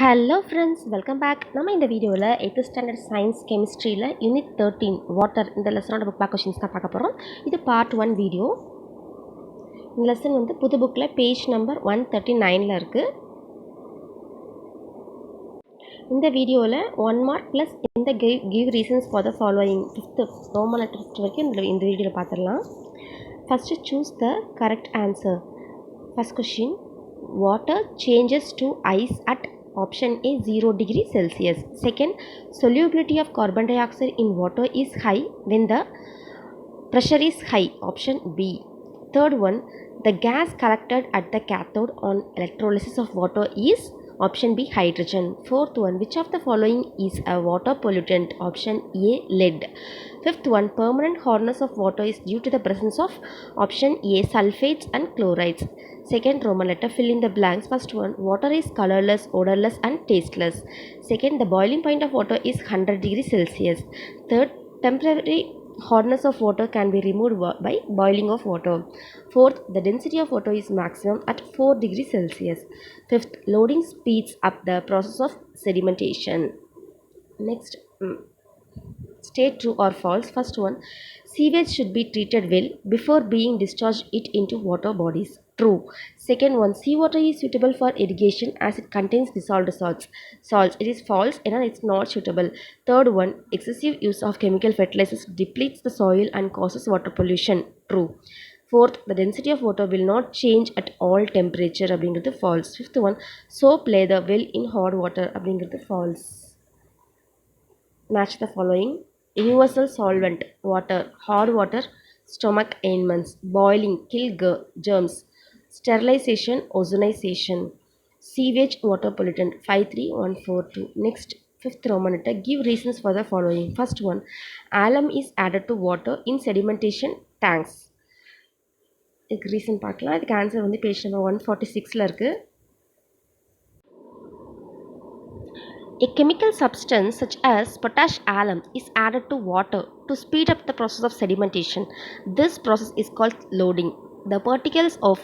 Hello friends, welcome back. நம்ம இந்த வீடியோவில் 8th ஸ்டாண்டர்ட் சயின்ஸ் கெமிஸ்ட்ரியில் யூனிட் 13 வாட்டர் இந்த லெசனோட புக் பேக் கொஷின்ஸ் தான் பார்க்க போகிறோம். இது பார்ட் 1 வீடியோ. இந்த லெசன் வந்து புது புக்கில் பேஜ் நம்பர் 139 இருக்குது. இந்த வீடியோவில் 1 மார்க் ப்ளஸ் இந்த give reasons for the following 5th Roman letter 5th வரைக்கும் இந்த வீடியோவில் பார்த்துடலாம். First choose the correct answer. First question, water changes to ice at option A 0 degree Celsius. Second, solubility of carbon dioxide in water is high when the pressure is high, option B. Third one, the gas collected at the cathode on electrolysis of water is option B hydrogen. Fourth one, which of the following is a water pollutant, option A lead. Fifth one, permanent hardness of water is due to the presence of option A sulfates and chlorides. Second Roman letter, fill in the blanks. First one, water is colorless, odorless and tasteless. Second, the boiling point of water is 100 degrees Celsius. Third, temporary hardness of water can be removed by boiling of water. Fourth, the density of water is maximum at 4 degrees Celsius. Fifth, loading speeds up the process of sedimentation. Next, state true or false. First one, sewage should be treated well before being discharged it into water bodies. True. Second one, seawater is suitable for irrigation as it contains dissolved salts. It is false and it's not suitable. Third one, excessive use of chemical fertilizers depletes the soil and causes water pollution. True. Fourth, the density of water will not change at all temperature. அப்படிங்கிறது false. Fifth one, soap leather well in hot water. அப்படிங்கிறது false. Match the following. Universal solvent, water, hard water, stomach ailments, boiling, kill germs, sterilization, ozonization, sewage, water pollutant, 53142. Next, fifth Roman letter, give reasons for the following. First one, alum is added to water in sedimentation tanks. இதுக்கு reason பார்க்கலாம். இதுக்கு answer வந்து page number 146 இருக்குது. A chemical substance such as potash alum is added to water to speed up the process of sedimentation. This process is called loading. The particles of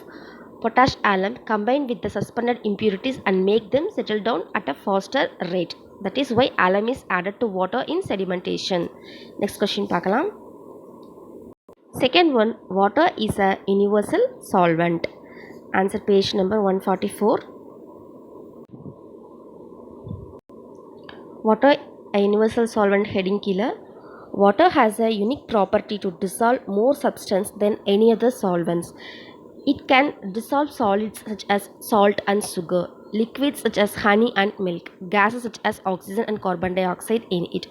potash alum combine with the suspended impurities and make them settle down at a faster rate. That is why alum is added to water in sedimentation. Next question பார்க்கலாம். Second one, water is a universal solvent. Answer page number 144. Water a universal solvent heading killer. Water has a unique property to dissolve more substance than any other solvents. It can dissolve solids such as salt and sugar, liquids such as honey and milk, gases such as oxygen and carbon dioxide in it.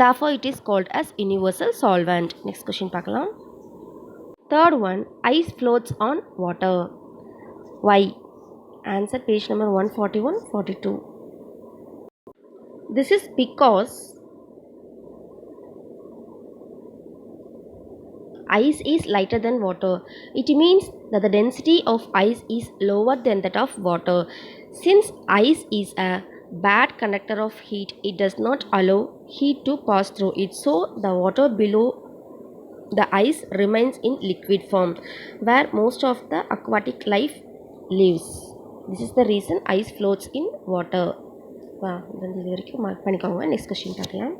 Therefore, it is called as universal solvent. Next question பார்க்கலாம். Third one, ice floats on water. Why? Answer page number 141-42. This is because ice is lighter than water. It means that the density of ice is lower than that of water. Since ice is a bad conductor of heat, it does not allow heat to pass through it. So the water below the ice remains in liquid form, where most of the aquatic life lives. This is the reason ice floats in water. இது வரைக்கும் mark பண்ணிக்கோங்க. Next question பார்க்கலாம்.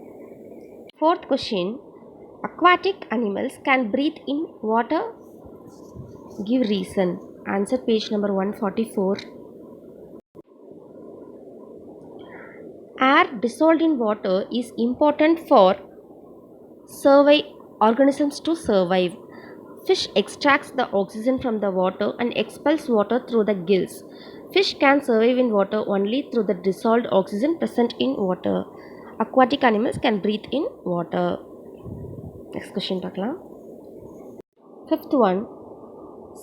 Fourth question, aquatic animals can breathe in water. Give reason. Answer page number 144. Air dissolved in water is important for organisms to survive. Fish extracts the oxygen from the water and expels water through the gills. Fish can survive in water only through the dissolved oxygen present in water. Aquatic animals can breathe in water. Next question பார்க்கலாம். Fifth one,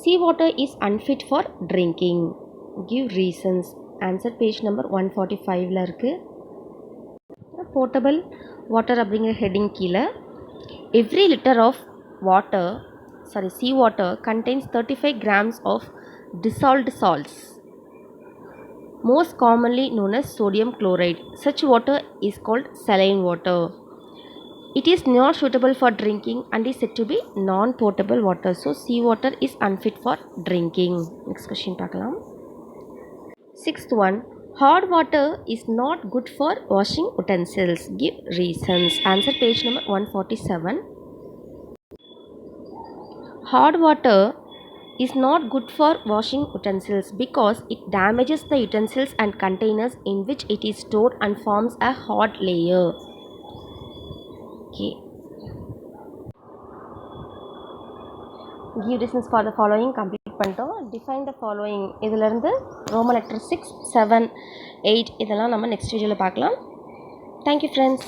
seawater is unfit for drinking. Give reasons. Answer page number 145 இருக்குது. Potable water அப்படிங்கிற heading கீழே, every liter of seawater contains 35 grams of dissolved salts, most commonly known as sodium chloride. Such water is called saline water. It is not suitable for drinking and is said to be non-potable water. So seawater is unfit for drinking. Next question பார்க்கலாம். Sixth one, Hot water is not good for washing utensils. Give reasons. Answer page number 147. Hot water is not good for washing utensils because it damages the utensils and containers in which it is stored and forms a hard layer. Okay. Give reasons for the following complete பண்ணிட்டோம். Define the following. இதிலிருந்து Roman letter 6, 7, 8 இதெல்லாம் நம்ம next வீடியோவில் பார்க்கலாம். Thank you friends.